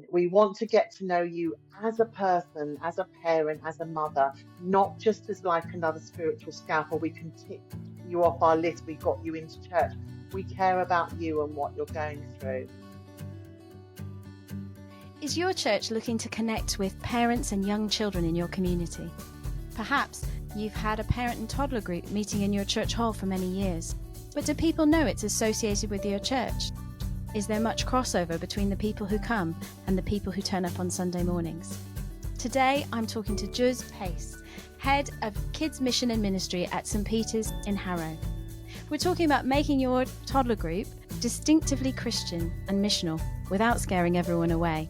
We want to get to know you as a person, as a parent, as a mother, not just as like another spiritual scalpel. We can tick you off our list. We got you into church. We care about you and what you're going through. Is your church looking to connect with parents and young children in your community? Perhaps you've had a parent and toddler group meeting in your church hall for many years, but do people know it's associated with your church? Is there much crossover between the people who come and the people who turn up on Sunday mornings? Today, I'm talking to Juz Paice, Head of Kids Mission and Ministry at St. Peter's in Harrow. We're talking about making your toddler group distinctively Christian and missional without scaring everyone away.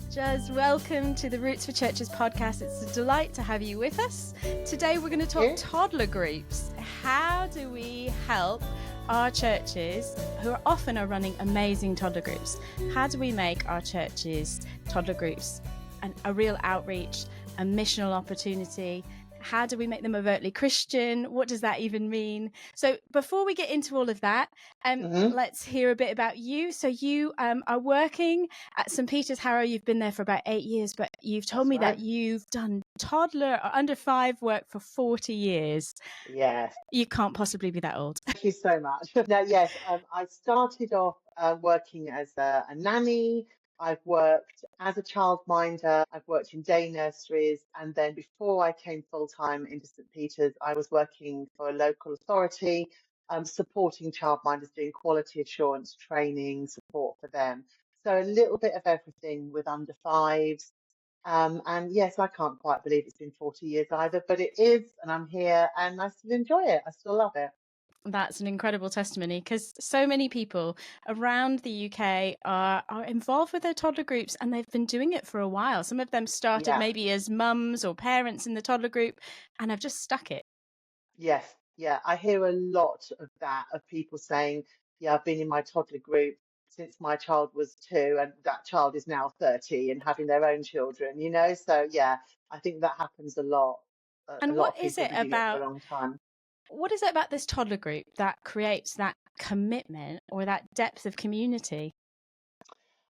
Juz, welcome to the Roots for Churches podcast. It's a delight to have you with us. Today we're going to talk toddler groups. How do we help our churches, who are often running amazing toddler groups, how do we make our churches toddler groups a real outreach, a missional opportunity? How do we make them overtly Christian? What does that even mean? So before we get into all of that, let's hear a bit about you. So you are working at St. Peter's Harrow. You've been there for about 8 years, but you've told me that you've done toddler or under 5 work for 40 years. Yes. You can't possibly be that old. Thank you so much. No, yes, I started off working as a nanny. I've worked as a childminder. I've worked in day nurseries. And then before I came full-time into St. Peter's, I was working for a local authority, supporting childminders, doing quality assurance training, support for them. So a little bit of everything with under 5s. And yes, I can't quite believe it's been 40 years either, but it is, and I'm here and I still enjoy it. I still love it. That's an incredible testimony, because so many people around the UK are involved with their toddler groups, and they've been doing it for a while. Some of them started maybe as mums or parents in the toddler group and have just stuck it. Yes, yeah, I hear a lot of that, of people saying, yeah, I've been in my toddler group since my child was 2 and that child is now 30 and having their own children, you know? So yeah, I think that happens a lot. A And lot what of is people it have been doing it for about a long time. What is it about this toddler group that creates that commitment or that depth of community?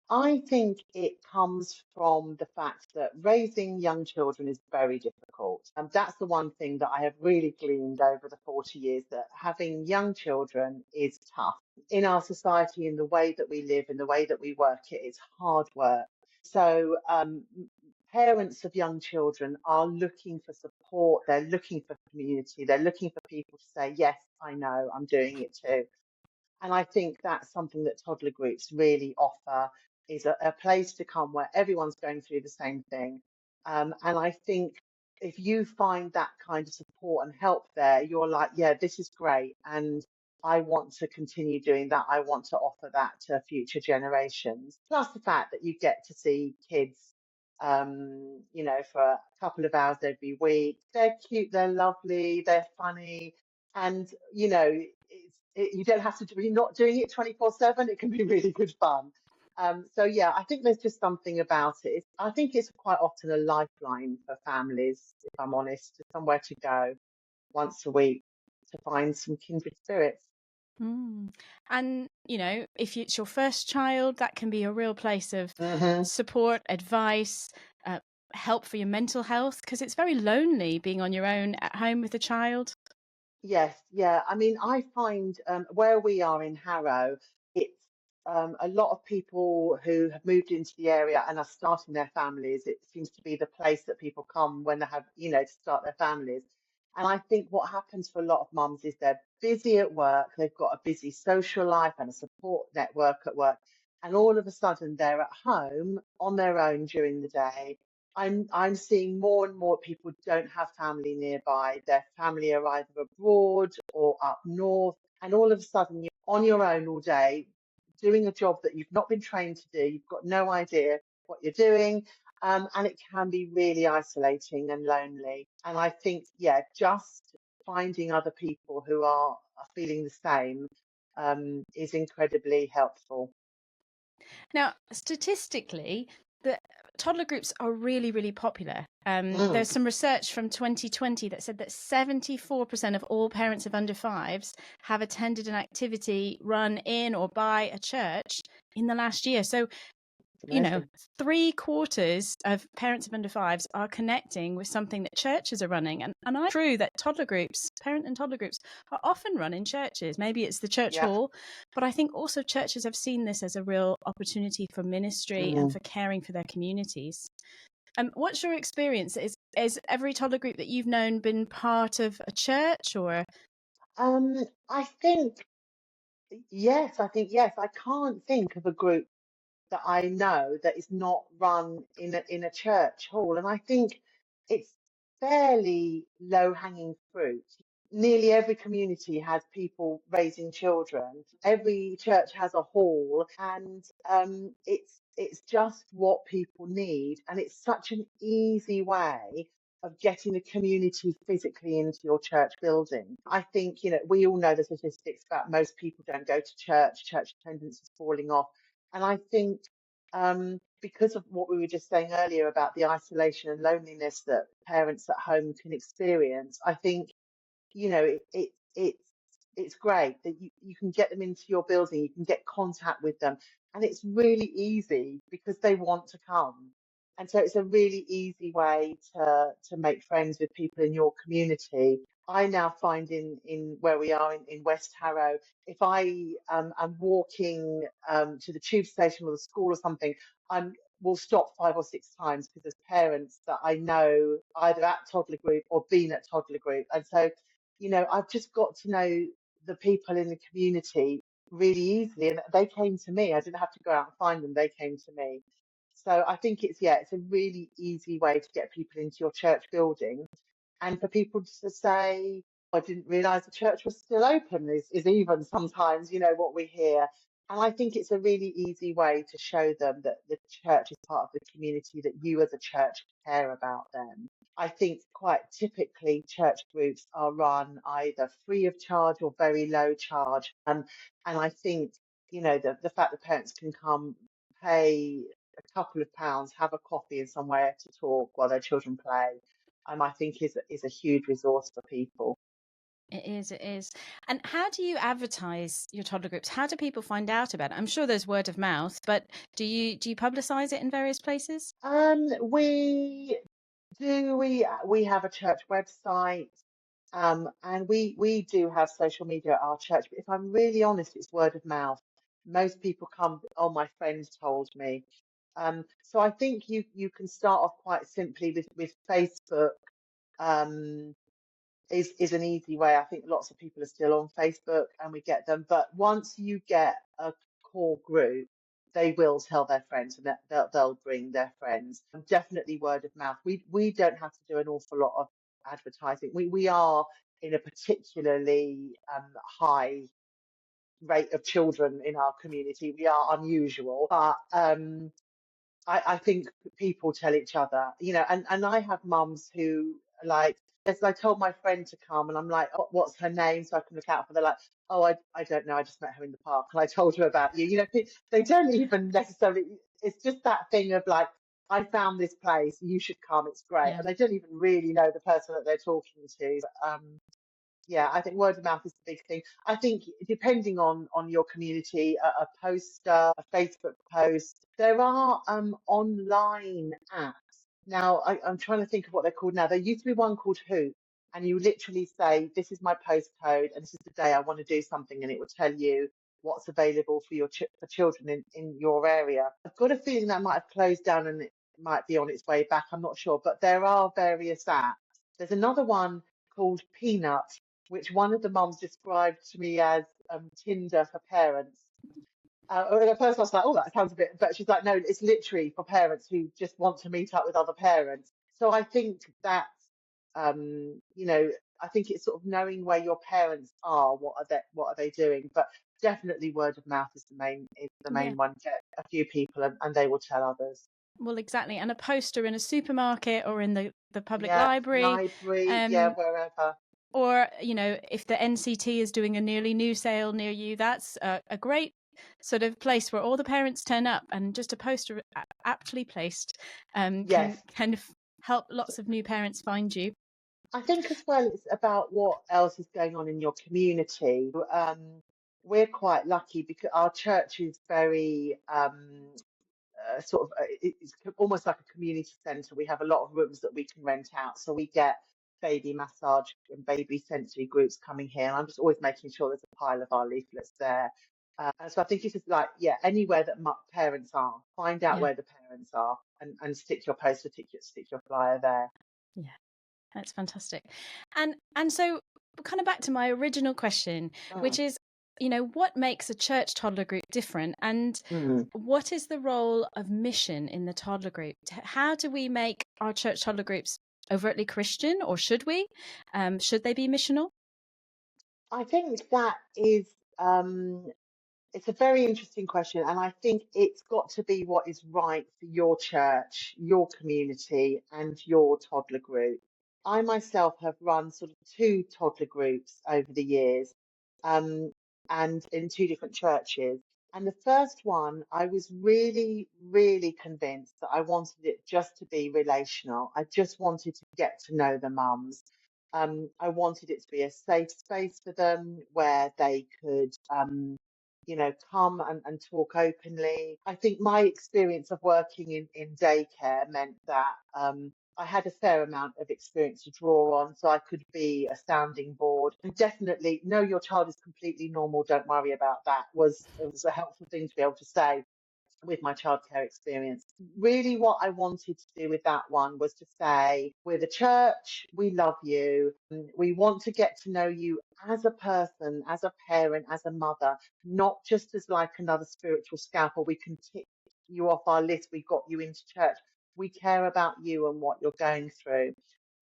I think it comes from the fact that raising young children is very difficult. And that's the one thing that I have really gleaned over the 40 years, that having young children is tough. In our society, in the way that we live, in the way that we work, it's hard work. So parents of young children are looking for support. They're looking for community. They're looking for people to say, yes, I know, I'm doing it too. And I think that's something that toddler groups really offer, is a place to come where everyone's going through the same thing. And I think if you find that kind of support and help there, you're like, yeah, this is great. And I want to continue doing that. I want to offer that to future generations. Plus the fact that you get to see kids, for a couple of hours every week. They're cute, they're lovely, they're funny. And, you don't have to be not doing it 24/7. It can be really good fun. So yeah, I think there's just something about it. I think it's quite often a lifeline for families, if I'm honest, somewhere to go once a week to find some kindred spirits. And, if it's your first child, that can be a real place of Hmm. support, advice, help for your mental health, because it's very lonely being on your own at home with a child. Yes, yeah. I mean, I find where we are in Harrow, it's a lot of people who have moved into the area and are starting their families. It seems to be the place that people come when they have, to start their families. And I think what happens for a lot of mums is they're busy at work, they've got a busy social life and a support network at work, and all of a sudden they're at home on their own during the day. I'm seeing more and more people don't have family nearby. Their family are either abroad or up north, and all of a sudden you're on your own all day, doing a job that you've not been trained to do. You've got no idea what you're doing, and it can be really isolating and lonely. And I think, yeah, just finding other people who are feeling the same is incredibly helpful. Now, statistically, the toddler groups are really, really popular. There's some research from 2020 that said that 74% of all parents of under 5s have attended an activity run in or by a church in the last year. So you know, Amazing. 3/4 of parents of under fives are connecting with something that churches are running. And I true that toddler groups, parent and toddler groups, are often run in churches. Maybe it's the church Yeah. hall, but I think also churches have seen this as a real opportunity for ministry and for caring for their communities. What's your experience? Is every toddler group that you've known been part of a church or? I think yes. I think yes. I can't think of a group that I know that is not run in a church hall. And I think it's fairly low hanging fruit. Nearly every community has people raising children. Every church has a hall, and it's just what people need, and it's such an easy way of getting the community physically into your church building. I think, we all know the statistics about most people don't go to church. Church attendance is falling off. And I think because of what we were just saying earlier about the isolation and loneliness that parents at home can experience, I think, it's great that you can get them into your building, you can get contact with them, and it's really easy because they want to come. And so it's a really easy way to make friends with people in your community. I now find in where we are in West Harrow, if I am walking to the tube station or the school or something, I'm will stop 5 or 6 times because there's parents that I know either at toddler group or been at toddler group. And so, I've just got to know the people in the community really easily, and they came to me. I didn't have to go out and find them; they came to me. So I think it's a really easy way to get people into your church building, and for people to say, I didn't realise the church was still open is even sometimes, what we hear. And I think it's a really easy way to show them that the church is part of the community, that you as a church care about them. I think quite typically church groups are run either free of charge or very low charge. And I think, the fact that parents can come, pay a couple of pounds, have a coffee and somewhere to talk while their children play, I think is a huge resource for people. It is, it is. And how do you advertise your toddler groups? How do people find out about it? I'm sure there's word of mouth, but do you publicize it in various places? We do. We have a church website, and we do have social media at our church. But if I'm really honest, it's word of mouth. Most people come, oh, my friend told me. So I think you can start off quite simply with Facebook. Um, is an easy way. I think lots of people are still on Facebook and we get them. But once you get a core group, they will tell their friends and they'll bring their friends. And definitely word of mouth. We don't have to do an awful lot of advertising. We are in a particularly high rate of children in our community. We are unusual, but I think people tell each other, and I have mums who like, as I told my friend to come, and I'm like, oh, what's her name? So I can look out for. They're like, oh, I don't know. I just met her in the park, and I told her about you. They don't even necessarily. It's just that thing of like, I found this place. You should come. It's great, Yeah. and they don't even really know the person that they're talking to. Yeah, I think word of mouth is the big thing. I think depending on your community, a poster, a Facebook post, there are online apps. Now, I'm trying to think of what they're called now. There used to be one called Hoop, and you literally say, "This is my postcode, and this is the day I want to do something," and it will tell you what's available for for children in your area. I've got a feeling that might have closed down and it might be on its way back. I'm not sure, but there are various apps. There's another one called Peanut, which one of the mums described to me as Tinder for parents. At first I was like, oh, that sounds a bit, but she's like, no, it's literally for parents who just want to meet up with other parents. So I think that, I think it's sort of knowing where your parents are, what are they doing? But definitely word of mouth is the main Yeah. one. Get a few people and they will tell others. Well, exactly. And a poster in a supermarket or in the public Yeah, library. library, yeah, Um, wherever. or, if the NCT is doing a nearly new sale near you, that's a great sort of place where all the parents turn up, and just a poster aptly placed can Yes. kind of help lots of new parents find you. I think as well, it's about what else is going on in your community. We're quite lucky because our church is very it's almost like a community centre. We have a lot of rooms that we can rent out, so we get baby massage and baby sensory groups coming here. And I'm just always making sure there's a pile of our leaflets there. And so I think it's just like, yeah, anywhere that parents are, find out Yeah. where the parents are, and stick your poster, stick your flyer there. Yeah, that's fantastic. And so kind of back to my original question, which is, what makes a church toddler group different, and what is the role of mission in the toddler group? How do we make our church toddler groups overtly Christian, or should we? Should they be missional? I think that is it's a very interesting question, and I think it's got to be what is right for your church, your community, and your toddler group. I myself have run sort of two toddler groups over the years, um, and in two different churches. And the first one, I was really, really convinced that I wanted it just to be relational. I just wanted to get to know the mums. I wanted it to be a safe space for them where they could come and talk openly. I think my experience of working in daycare meant that I had a fair amount of experience to draw on, so I could be a sounding board. And definitely, no, your child is completely normal, don't worry about that, it was a helpful thing to be able to say with my childcare experience. Really, what I wanted to do with that one was to say, we're the church, we love you, we want to get to know you as a person, as a parent, as a mother, not just as like another spiritual scalpel. We can tick you off our list, we got you into church. We care about you and what you're going through.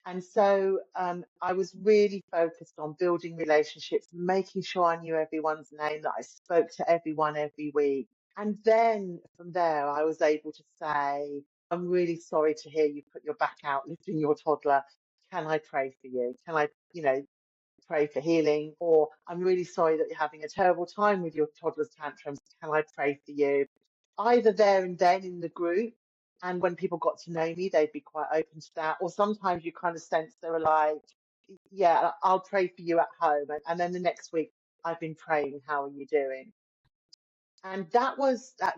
And so I was really focused on building relationships, making sure I knew everyone's name, that I spoke to everyone every week. And then from there, I was able to say, I'm really sorry to hear you put your back out lifting your toddler. Can I pray for you? Can I, pray for healing? Or I'm really sorry that you're having a terrible time with your toddler's tantrums. Can I pray for you? Either there and then in the group, and when people got to know me, they'd be quite open to that. Or sometimes you kind of sense they were like, yeah, I'll pray for you at home. And then the next week, I've been praying, how are you doing? And that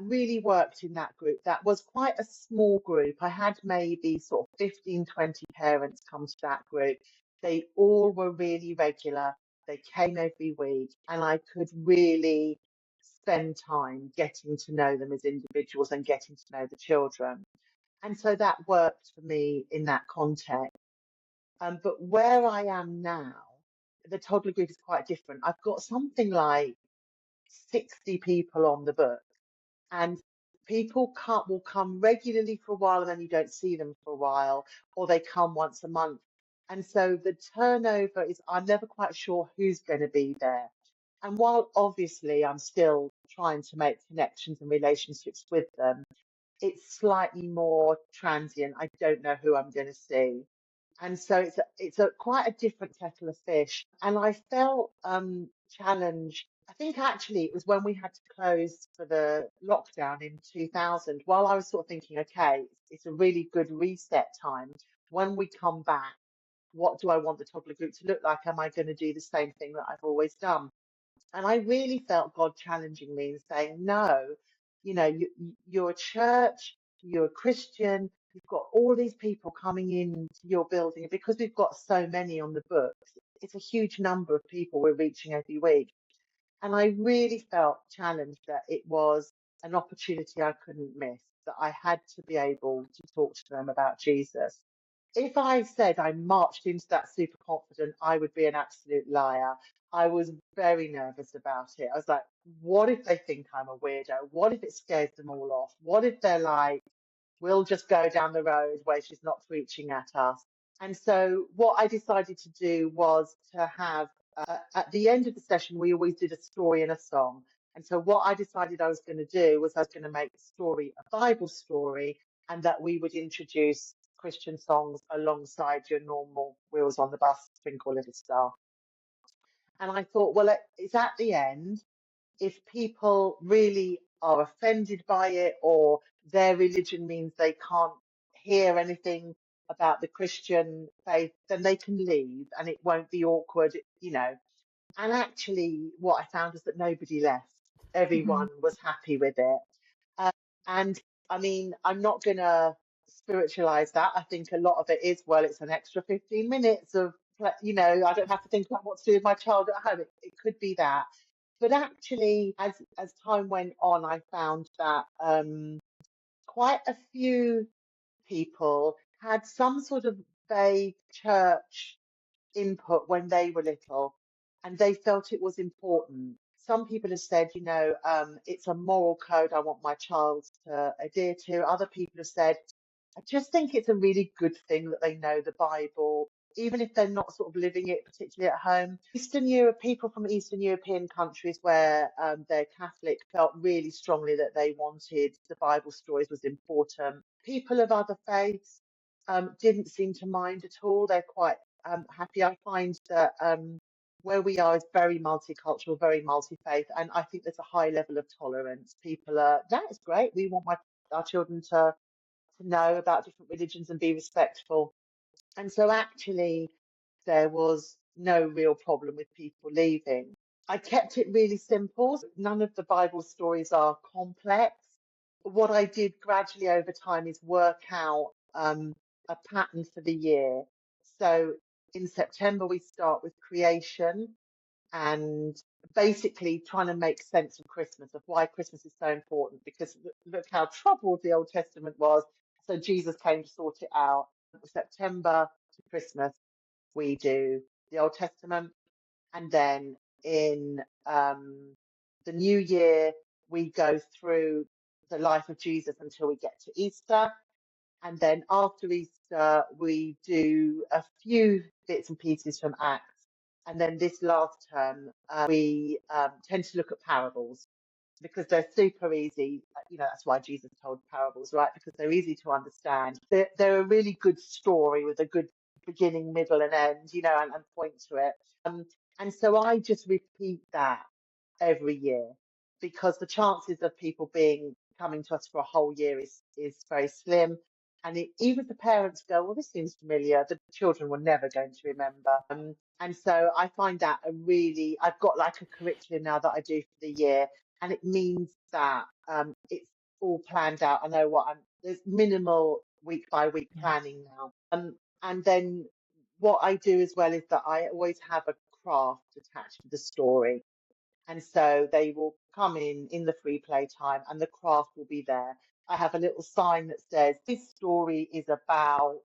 really worked in that group. That was quite a small group. I had maybe sort of 15, 20 parents come to that group. They all were really regular. They came every week, and I could really spend time getting to know them as individuals and getting to know the children. And so that worked for me in that context. But where I am now, the toddler group is quite different. I've got something like 60 people on the book, and will come regularly for a while, and then you don't see them for a while, or they come once a month. And so the turnover is, I'm never quite sure who's going to be there. And while obviously I'm still trying to make connections and relationships with them, it's slightly more transient. I don't know who I'm going to see. And so it's a quite a different kettle of fish. And I felt challenged. I think actually it was when we had to close for the lockdown in 2000. While I was sort of thinking, okay, it's a really good reset time. When we come back, what do I want the toddler group to look like? Am I going to do the same thing that I've always done? And I really felt God challenging me and saying, no, you're a church, you're a Christian, you've got all these people coming into your building. And because we've got so many on the books, it's a huge number of people we're reaching every week. And I really felt challenged that it was an opportunity I couldn't miss, that I had to be able to talk to them about Jesus. If I said I marched into that super confident, I would be an absolute liar. I was very nervous about it. I was like, what if they think I'm a weirdo? What if it scares them all off? What if they're like, we'll just go down the road where she's not preaching at us? And so what I decided to do was to have, at the end of the session, we always did a story and a song. And so what I decided I was going to do was I was going to make the story a Bible story, and that we would introduce Christian songs alongside your normal Wheels on the Bus, Twinkle Little Star. And I thought, well, it's at the end. If people really are offended by it, or their religion means they can't hear anything about the Christian faith, then they can leave and it won't be awkward. And actually, what I found was that nobody left. Mhm. Everyone was happy with it. And I mean, I'm not going to spiritualize that. I think a lot of it is, well, it's an extra 15 minutes of, I don't have to think about what to do with my child at home. It could be that. But actually, as time went on, I found that quite a few people had some sort of vague church input when they were little, and they felt it was important. Some people have said, it's a moral code I want my child to adhere to. Other people have said, I just think it's a really good thing that they know the Bible, even if they're not sort of living it particularly at home. Eastern Europe, people from Eastern European countries where they're Catholic felt really strongly that they wanted the Bible stories was important. People of other faiths didn't seem to mind at all. They're quite happy. I find that where we are is very multicultural, very multi-faith, and I think there's a high level of tolerance. People are, that is great. We want our children to know about different religions and be respectful. And so actually, there was no real problem with people leaving. I kept it really simple. None of the Bible stories are complex. What I did gradually over time is work out a pattern for the year. So in September, we start with creation and basically trying to make sense of Christmas, of why Christmas is so important, because look how troubled the Old Testament was. So Jesus came to sort it out. September to Christmas, we do the Old Testament. And then in the new year, we go through the life of Jesus until we get to Easter. And then after Easter, we do a few bits and pieces from Acts. And then this last term, we tend to look at parables because they're super easy. That's why Jesus told parables, right? Because they're easy to understand. They're a really good story with a good beginning, middle, and end, and point to it. And so I just repeat that every year because the chances of people coming to us for a whole year is very slim. And even if the parents go, well, this seems familiar, the children were never going to remember. And so I find that I've got like a curriculum now that I do for the year, and it means that it's all planned out. I know there's minimal week by week planning now. And then what I do as well is that I always have a craft attached to the story. And so they will come in the free play time and the craft will be there. I have a little sign that says, this story is about,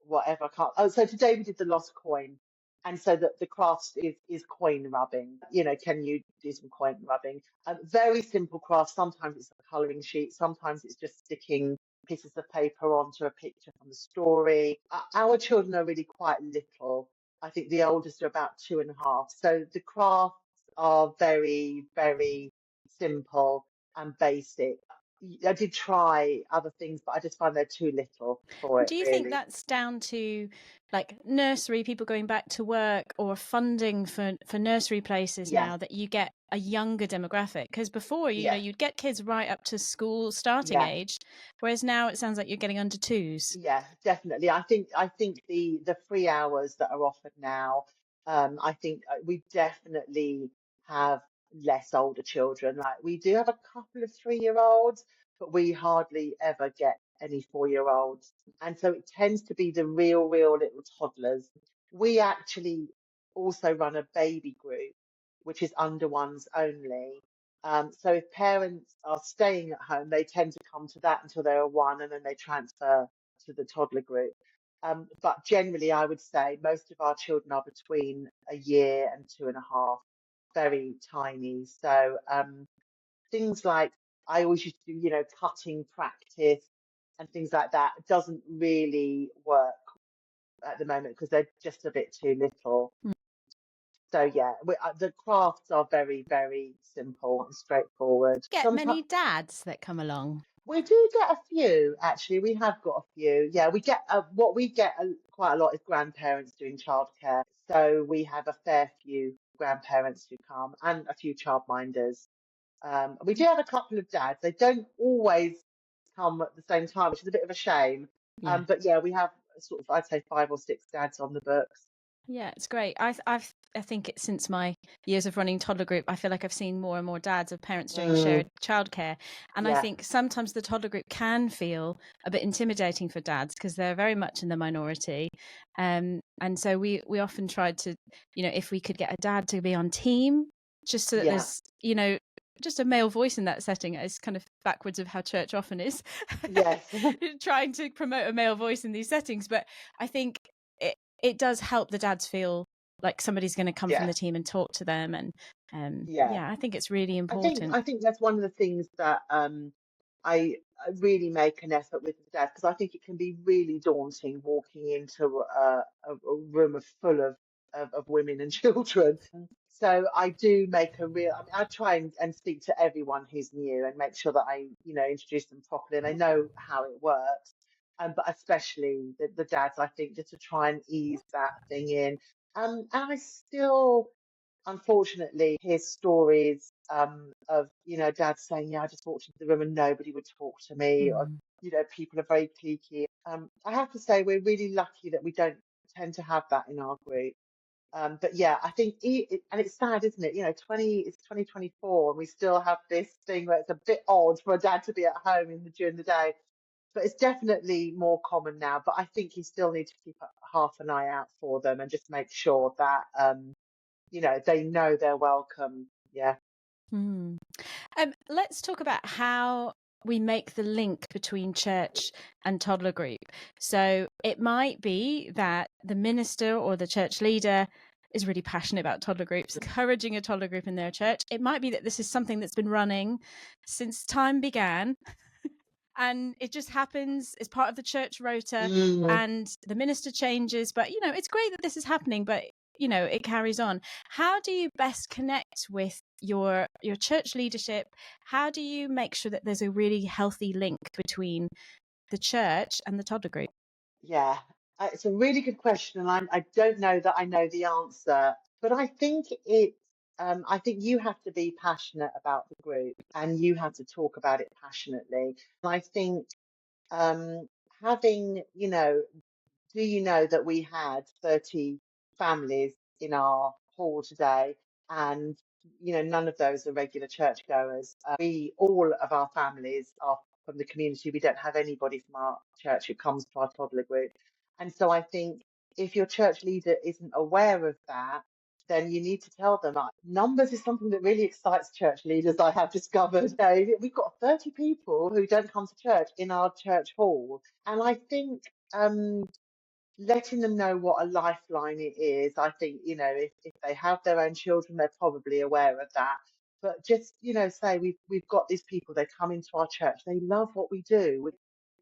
whatever. So today we did the lost coin. And so that the craft is coin rubbing. Can you do some coin rubbing? Very simple craft. Sometimes it's a colouring sheet. Sometimes it's just sticking pieces of paper onto a picture from the story. Our children are really quite little. I think the oldest are about 2.5. So the crafts are very, very simple and basic. I did try other things, but I just find they're too little for it. Do you really think that's down to like nursery, people going back to work, or funding for nursery places Yes. now that you get a younger demographic? Because before, Yes. you'd get kids right up to school starting Yeah. age, whereas now it sounds like you're getting under twos. Yeah, definitely. I think the free hours that are offered now, I think we definitely have less older children. Like we do have a couple of 3-year-olds, but we hardly ever get any 4-year-olds. And so it tends to be the real little toddlers. We actually also run a baby group, which is under ones only. So if parents are staying at home, they tend to come to that until they're 1 and then they transfer to the toddler group. But generally, I would say most of our children are between a year and 2.5, very tiny. So things like I always used to do, cutting practice and things like that doesn't really work at the moment because they're just a bit too little. So yeah, the crafts are very, very simple and straightforward. Get many dads that come along. We do get a few, actually. We have got a few. Yeah, we get what we get quite a lot is grandparents doing childcare. So we have a fair few grandparents who come and a few childminders. We do have a couple of dads. They don't always come at the same time, which is a bit of a shame. Yeah. But yeah, we have sort of, I'd say 5 or 6 dads on the books. Yeah, it's great. I've I think since my years of running toddler group, I feel like I've seen more and more dads of parents doing Mm, shared childcare. And I yeah, think sometimes the toddler group can feel a bit intimidating for dads because they're very much in the minority. And so we often tried to, if we could get a dad to be on team, just so that yeah, there's, just a male voice in that setting is kind of backwards of how church often is, yes, trying to promote a male voice in these settings. But I think it does help the dads feel like somebody's going to come from yeah, the team and talk to them. And yeah. yeah, I think it's really I think important. I think that's one of the things that I really make an effort with the dad, because I think it can be really daunting walking into a room full of women and children. So I do make a real, I mean, I try and speak to everyone who's new and make sure that I, introduce them properly and they know how it works. But especially the dads, I think, just to try and ease that thing in. And I still, unfortunately, hear stories of, dads saying, yeah, I just walked into the room and nobody would talk to me, or, Mm. people are very cliquey. I have to say we're really lucky that we don't tend to have that in our group. But yeah, I think, and it's sad, isn't it? It's 2024 and we still have this thing where it's a bit odd for a dad to be at home during the day. But it's definitely more common now. But I think you still need to keep half an eye out for them and just make sure that, they know they're welcome. Yeah. Mm. Let's talk about how we make the link between church and toddler group. So it might be that the minister or the church leader is really passionate about toddler groups, encouraging a toddler group in their church. It might be that this is something that's been running since time began, and it just happens as part of the church rota, Mm, and the minister changes. But it's great that this is happening, but it carries on. How do you best connect with your church leadership? How do you make sure that there's a really healthy link between the church and the toddler group? yeah. It's a really good question, and I don't know that I know the answer, but I think you have to be passionate about the group and you have to talk about it passionately. And I think um, having, do you know that we had 30 families in our hall today? And, none of those are regular churchgoers. All of our families are from the community. We don't have anybody from our church who comes to our toddler group. And so I think if your church leader isn't aware of that, then you need to tell them. Numbers is something that really excites church leaders, I have discovered. We've got 30 people who don't come to church in our church hall. And I think, letting them know what a lifeline it is. I think, if they have their own children, they're probably aware of that. But just, say we've got these people, they come into our church, they love what we do.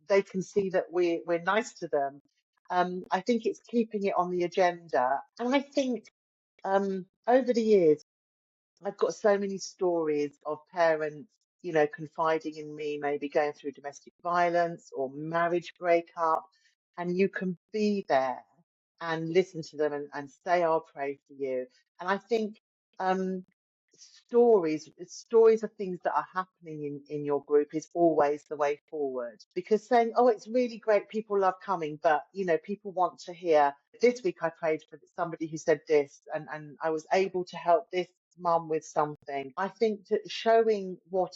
They can see that we're nice to them. I think it's keeping it on the agenda. And I think over the years, I've got so many stories of parents, confiding in me, maybe going through domestic violence or marriage breakup, and you can be there and listen to them and say, I'll pray for you. And I think um, stories of things that are happening in your group is always the way forward. Because saying, oh, it's really great, people love coming, but people want to hear. This week I prayed for somebody who said this, and I was able to help this mum with something. I think that showing what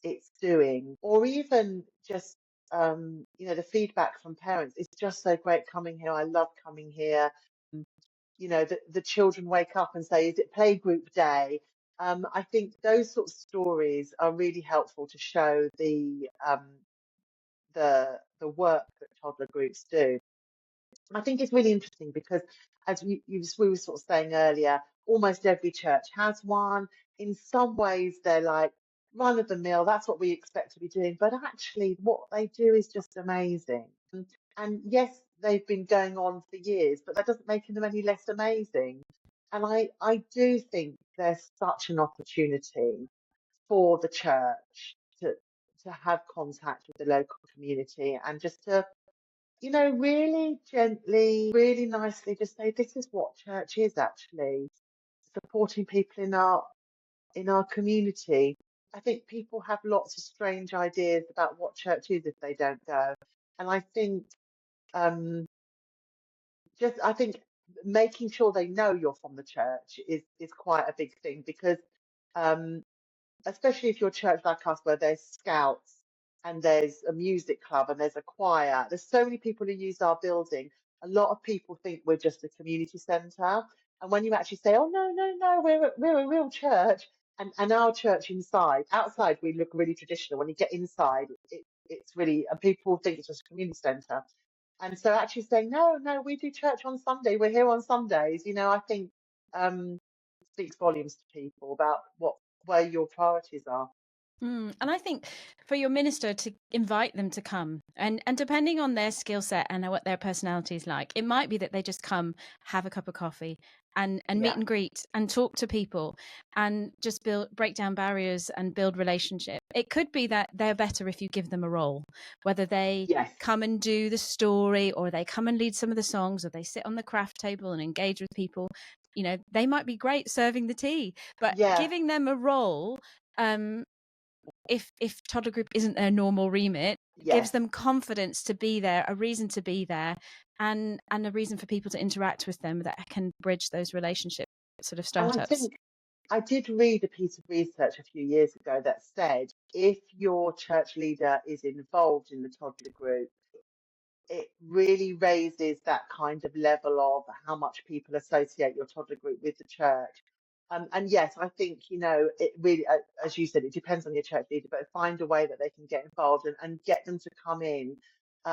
it's doing, or even just the feedback from parents is just so great coming here. I love coming here. The children wake up and say, is it playgroup day? I think those sorts of stories are really helpful to show the work that toddler groups do. I think it's really interesting because, as we were sort of saying earlier, almost every church has one. In some ways, they're like run of the mill. That's what we expect to be doing. But actually, what they do is just amazing. And yes, they've been going on for years, but that doesn't make them any less amazing. And I do think there's such an opportunity for the church to have contact with the local community and just to, really gently, really nicely just say, this is what church is actually, supporting people in our community. I think people have lots of strange ideas about what church is if they don't go. And I think um I think making sure they know you're from the church is quite a big thing, because um, especially if you're a church like us, where there's scouts and there's a music club and there's a choir, there's so many people who use our building. A lot of people think we're just a community centre. And when you actually say, oh, no, no, no, we're a real church, and our church outside, we look really traditional. When you get inside, it's really, and people think it's just a community centre. And so actually saying, no, no, we do church on Sunday, we're here on Sundays, I think um, speaks volumes to people about where your priorities are. And I think for your minister to invite them to come, and depending on their skill set and what their personality is like, it might be that they just come, have a cup of coffee, and meet Yeah. and greet and talk to people, and just break down barriers and build relationship. It could be that they're better if you give them a role, whether they Yes. come and do the story, or they come and lead some of the songs, or they sit on the craft table and engage with people. They might be great serving the tea, but Yeah. giving them a role, if toddler group isn't their normal remit, gives Yes. them confidence to be there, a reason to be there, and a reason for people to interact with them that can bridge those relationship sort of And I startups. think I did read a piece of research a few years ago that said if your church leader is involved in the toddler group, it really raises that kind of level of how much people associate your toddler group with the church. And yes, I think, it really, as you said, it depends on your church leader, but find a way that they can get involved, and get them to come in.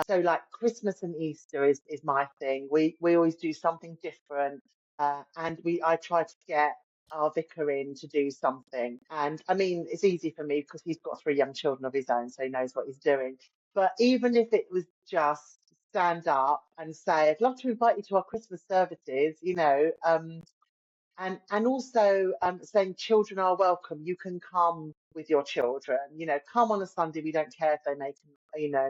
So like Christmas and Easter is my thing. We always do something different. And I try to get our vicar in to do something. And I mean, it's easy for me because he's got 3 young children of his own, so he knows what he's doing. But even if it was just stand up and say, I'd love to invite you to our Christmas services, and also saying children are welcome. You can come with your children, come on a Sunday. We don't care if they make,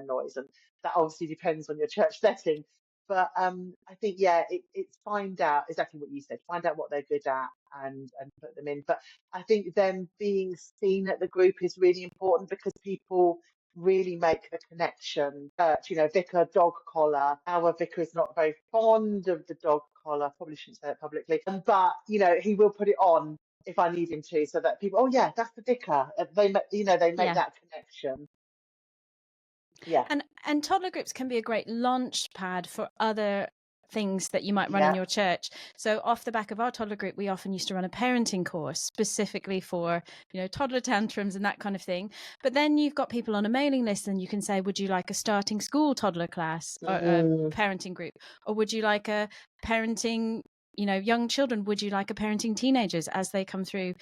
noise. And that obviously depends on your church setting. But I think, yeah, it's find out exactly what you said, find out what they're good at, and put them in. But I think them being seen at the group is really important, because people really make the connection. Vicar dog collar. Our vicar is not very fond of the dog collar. Probably shouldn't say it publicly, but he will put it on if I need him to, so that people, oh yeah, that's the vicar. They make that connection. Yeah. And toddler groups can be a great launch pad for other things that you might run in Yeah. your church. So off the back of our toddler group, we often used to run a parenting course specifically for, toddler tantrums and that kind of thing. But then you've got people on a mailing list, and you can say, would you like a starting school toddler class or a parenting group? Or would you like a parenting, young children? Would you like a parenting teenagers as they come through?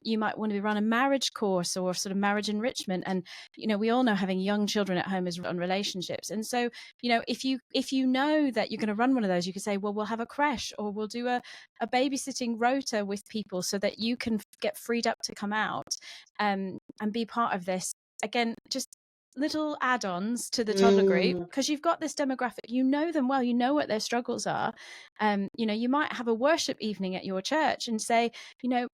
You might want to run a marriage course or sort of marriage enrichment. And, we all know having young children at home is on relationships. And so, if you know that you're going to run one of those, you could say, well, we'll have a creche, or we'll do a babysitting rota with people so that you can get freed up to come out and be part of this. Again, just little add-ons to the toddler group, because you've got this demographic, you know them well, you know what their struggles are. You might have a worship evening at your church and say,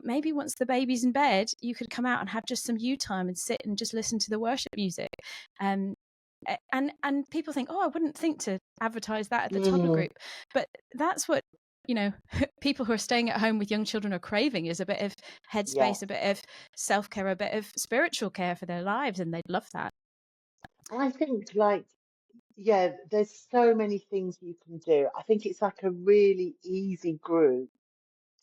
maybe once the baby's in bed, you could come out and have just some you time and sit and just listen to the worship music. And people think, oh, I wouldn't think to advertise that at the toddler group, but that's what people who are staying at home with young children are craving, is a bit of headspace, a bit of self-care, a bit of spiritual care for their lives, and they'd love that. I think, there's so many things you can do. I think it's like a really easy group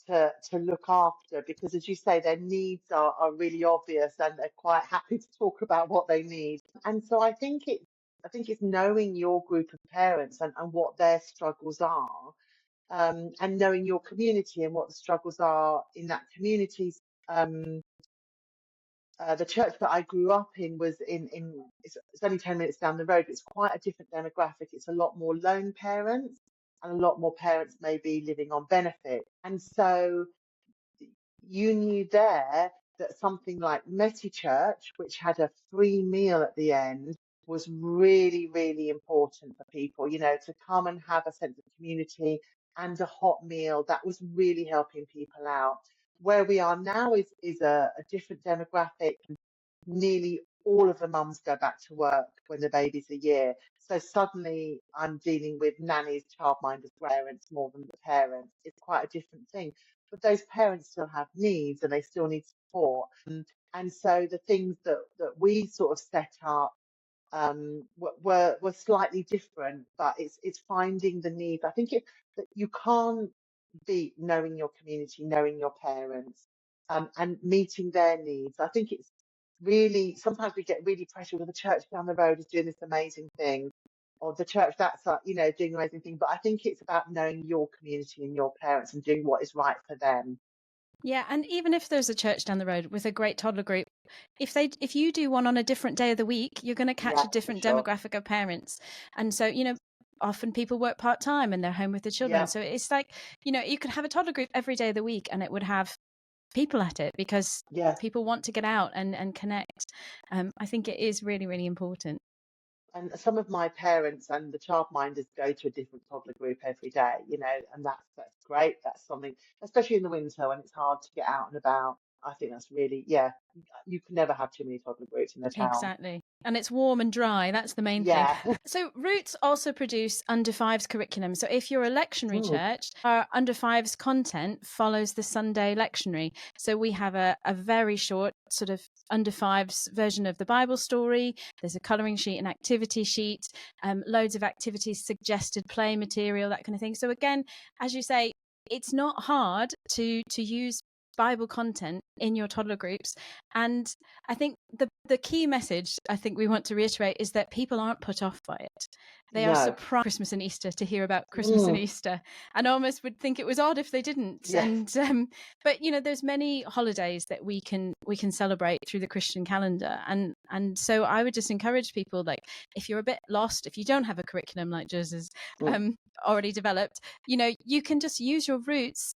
to look after, because, as you say, their needs are really obvious, and they're quite happy to talk about what they need. And so I think it's knowing your group of parents, and what their struggles are, and knowing your community and what the struggles are in that community. The church that I grew up in was it's only 10 minutes down the road. It's quite a different demographic. It's a lot more lone parents, and a lot more parents maybe living on benefit. And so you knew there that something like Meti Church, which had a free meal at the end, was really, really important for people, to come and have a sense of community and a hot meal. That was really helping people out. Where we are now is a different demographic. Nearly all of the mums go back to work when the baby's a year. So suddenly I'm dealing with nannies, childminders, parents more than the parents. It's quite a different thing. But those parents still have needs and they still need support. And so the things that we sort of set up were slightly different, but it's finding the needs. I think that you can't beat knowing your community, knowing your parents, and meeting their needs. I think it's really sometimes we get really pressured with the church down the road is doing this amazing thing, or the church that's doing an amazing thing. But I think it's about knowing your community and your parents and doing what is right for them. Yeah, and even if there's a church down the road with a great toddler group, if you do one on a different day of the week, you're going to catch Yeah, a for different sure. demographic of parents. And so, often people work part-time and they're home with the children. Yeah, So it's like, you could have a toddler group every day of the week and it would have people at it because yeah. people want to get out and connect. I think it is really, really important. And some of my parents and the childminders go to a different toddler group every day, and that's great. That's something, especially in the winter when it's hard to get out and about. I think that's really, yeah, you can never have too many toddler groups in the town. Exactly. And it's warm and dry. That's the main thing. Yeah. So Roots also produce under fives curriculum. So if you're a lectionary Mm, church, our under fives content follows the Sunday lectionary. So we have a very short sort of under fives version of the Bible story. There's a colouring sheet, an activity sheet, loads of activities, suggested play material, that kind of thing. So again, as you say, it's not hard to use Bible content in your toddler groups. And I think the key message I think we want to reiterate is that people aren't put off by it. They are no. surprised Christmas and Easter to hear about Christmas and Mm, Easter, and almost would think it was odd if they didn't. yes. And but there's many holidays that we can celebrate through the Christian calendar, and so I would just encourage people, like, if you're a bit lost, if you don't have a curriculum like Juz has Mm, already developed, you can just use your Roots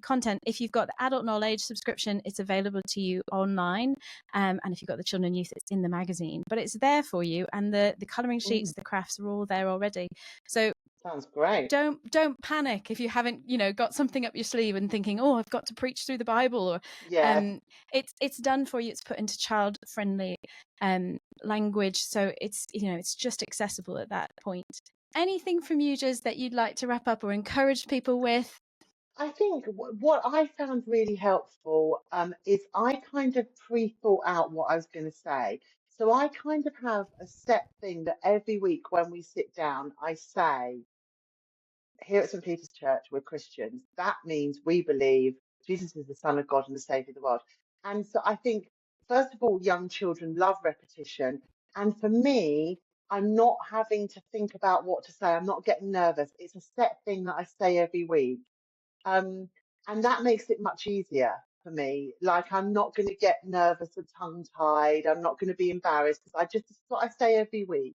content. If you've got the adult knowledge subscription, it's available to you online, and if you've got the children and youth, it's in the magazine, but it's there for you, and the colouring sheets, mm, the crafts are all there already. So sounds great. don't panic if you haven't got something up your sleeve and thinking, oh, I've got to preach through the Bible, or Yeah. it's done for you. It's put into child friendly language, so it's just accessible at that point. Anything from you, Juz, that you'd like to wrap up or encourage people with? I think what I found really helpful is I kind of pre-thought out what I was going to say. So I kind of have a set thing that every week when we sit down, I say, here at St. Peter's Church, we're Christians. That means we believe Jesus is the Son of God and the Savior of the world. And so I think, first of all, young children love repetition. And for me, I'm not having to think about what to say. I'm not getting nervous. It's a set thing that I say every week. Um, and that makes it much easier for me. Like, I'm not going to get nervous and tongue tied. I'm not going to be embarrassed because it's what I say every week.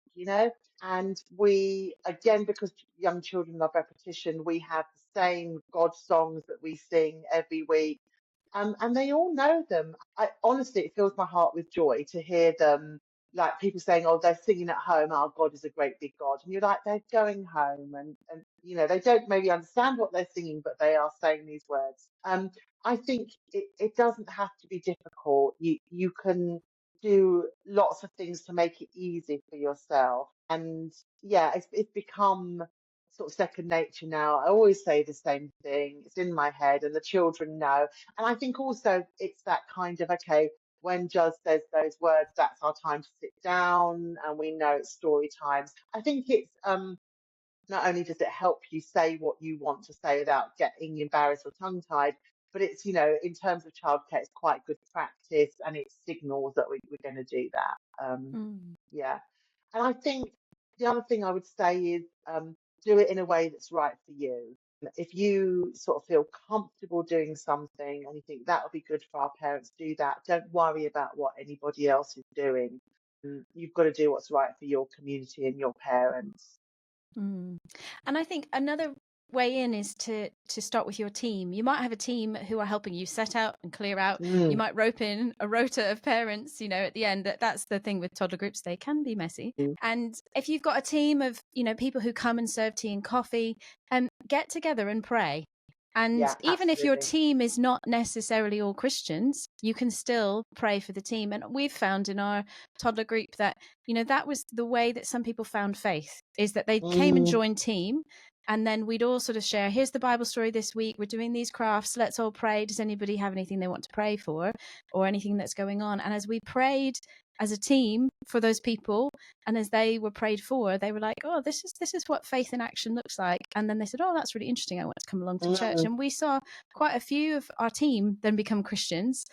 And we, again, because young children love repetition, we have the same God songs that we sing every week. And they all know them. Honestly, it fills my heart with joy to hear them, like people saying, oh, they're singing at home, our God is a great big God. And you're like, they're going home and they don't maybe understand what they're singing, but they are saying these words. I think it doesn't have to be difficult. You can do lots of things to make it easy for yourself. And yeah, it's become sort of second nature now. I always say the same thing. It's in my head and the children know. And I think also it's that kind of, okay, when Juz says those words, that's our time to sit down and we know it's story times. I think it's not only does it help you say what you want to say without getting embarrassed or tongue tied, but it's, in terms of childcare, it's quite good practice and it signals that we're going to do that. Yeah. And I think the other thing I would say is do it in a way that's right for you. If you sort of feel comfortable doing something and you think that would be good for our parents, do that. Don't worry about what anybody else is doing. You've got to do what's right for your community and your parents. And I think another way in is to start with your team. You might have a team who are helping you set out and clear out. You Mm, might rope in a rota of parents, at the end. That's the thing with toddler groups, they can be messy. mm, And if you've got a team of, people who come and serve tea and coffee, get together and pray. And Yeah, even if your absolutely. team is not necessarily all Christians, you can still pray for the team. And we've found in our toddler group that, that was the way that some people found faith, is that they came and Mm, joined team. And then we'd all sort of share, here's the Bible story this week. We're doing these crafts. Let's all pray. Does anybody have anything they want to pray for or anything that's going on? And as we prayed as a team for those people, and as they were prayed for, they were like, oh, this is what faith in action looks like. And then they said, oh, that's really interesting. I want to come along to church. mm, And we saw quite a few of our team then become Christians.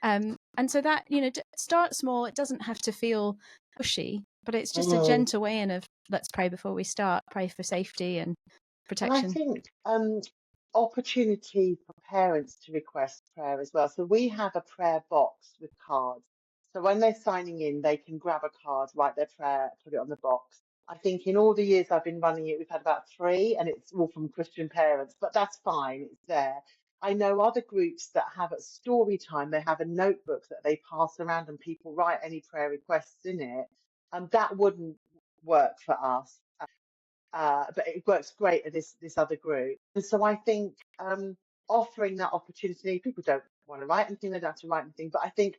And so that, start small. It doesn't have to feel pushy, but it's just a mm. gentle way in of let's pray before we start, pray for safety and And I protection. think opportunity for parents to request prayer as well. So we have a prayer box with cards. So when they're signing in, they can grab a card, write their prayer, put it on the box. I think in all the years I've been running it, we've had about 3, and it's all from Christian parents, but that's fine, it's there. I know other groups that have at story time, they have a notebook that they pass around and people write any prayer requests in it. And that wouldn't work for us. But it works great at this other group. And so I think offering that opportunity, people don't want to write anything, they don't have to write anything, but I think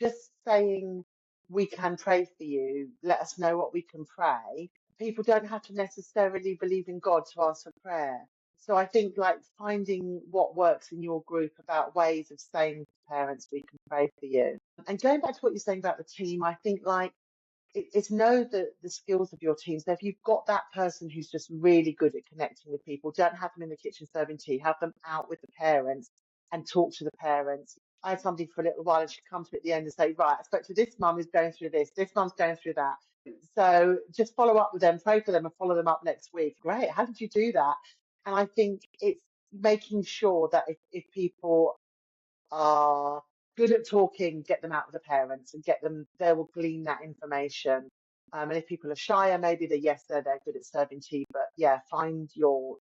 just saying we can pray for you, let us know what we can pray. People don't have to necessarily believe in God to ask for prayer. So I think like finding what works in your group about ways of saying to parents we can pray for you. And going back to what you're saying about the team, I think like it's know the skills of your team. So if you've got that person who's just really good at connecting with people, don't have them in the kitchen serving tea, have them out with the parents and talk to the parents. I had somebody for a little while and she'd come to me at the end and say, right, I spoke to this mum who's going through this mum's going through that. So just follow up with them, pray for them and follow them up next week. Great, how did you do that? And I think it's making sure that if people are good at talking, get them out with the parents and get them, they will glean that information. And if people are shyer, maybe they're good at serving tea, but yeah, find your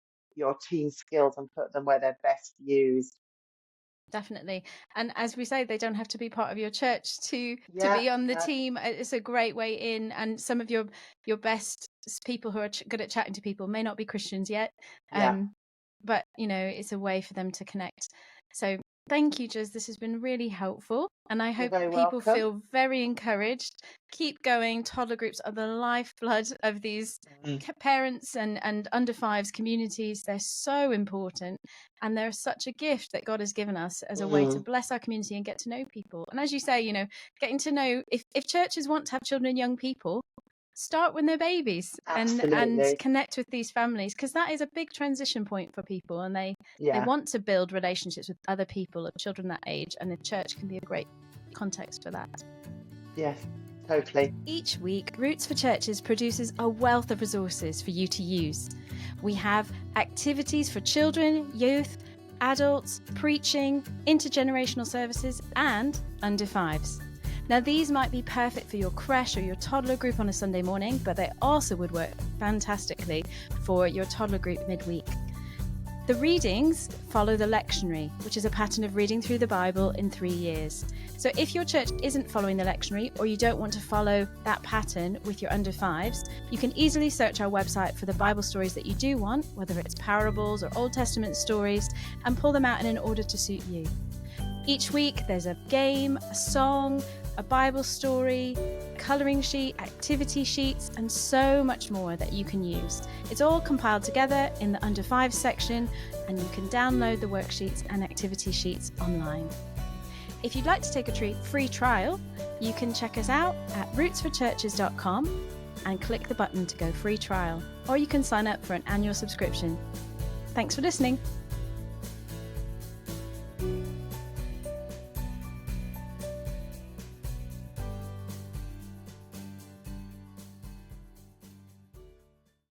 team skills and put them where they're best used. Definitely. And as we say, they don't have to be part of your church to Yeah, be on the no, team. It's a great way in. And some of your best people who are good at chatting to people may not be Christians yet. yeah, But, it's a way for them to connect. So thank you, Juz. This has been really helpful. And I you're hope very people welcome. feel very encouraged. Keep going. Toddler groups are the lifeblood of these parents and under fives communities. They're so important. And they're such a gift that God has given us as a way to bless our community and get to know people. And as you say, getting to know, if churches want to have children and young people, start when they're babies and Absolutely. connect with these families, because that is a big transition point for people, and they Yeah, want to build relationships with other people of children that age, and the church can be a great context for that. yes, totally. Each week, Roots for Churches produces a wealth of resources for you to use. We have activities for children, youth, adults, preaching, intergenerational services, and under fives. Now, these might be perfect for your creche or your toddler group on a Sunday morning, but they also would work fantastically for your toddler group midweek. The readings follow the lectionary, which is a pattern of reading through the Bible in 3 years. So if your church isn't following the lectionary, or you don't want to follow that pattern with your under fives, you can easily search our website for the Bible stories that you do want, whether it's parables or Old Testament stories, and pull them out in an order to suit you. Each week there's a game, a song, a Bible story, colouring sheet, activity sheets, and so much more that you can use. It's all compiled together in the Under 5 section, and you can download the worksheets and activity sheets online. If you'd like to take a free trial, you can check us out at rootsforchurches.com and click the button to go free trial, or you can sign up for an annual subscription. Thanks for listening.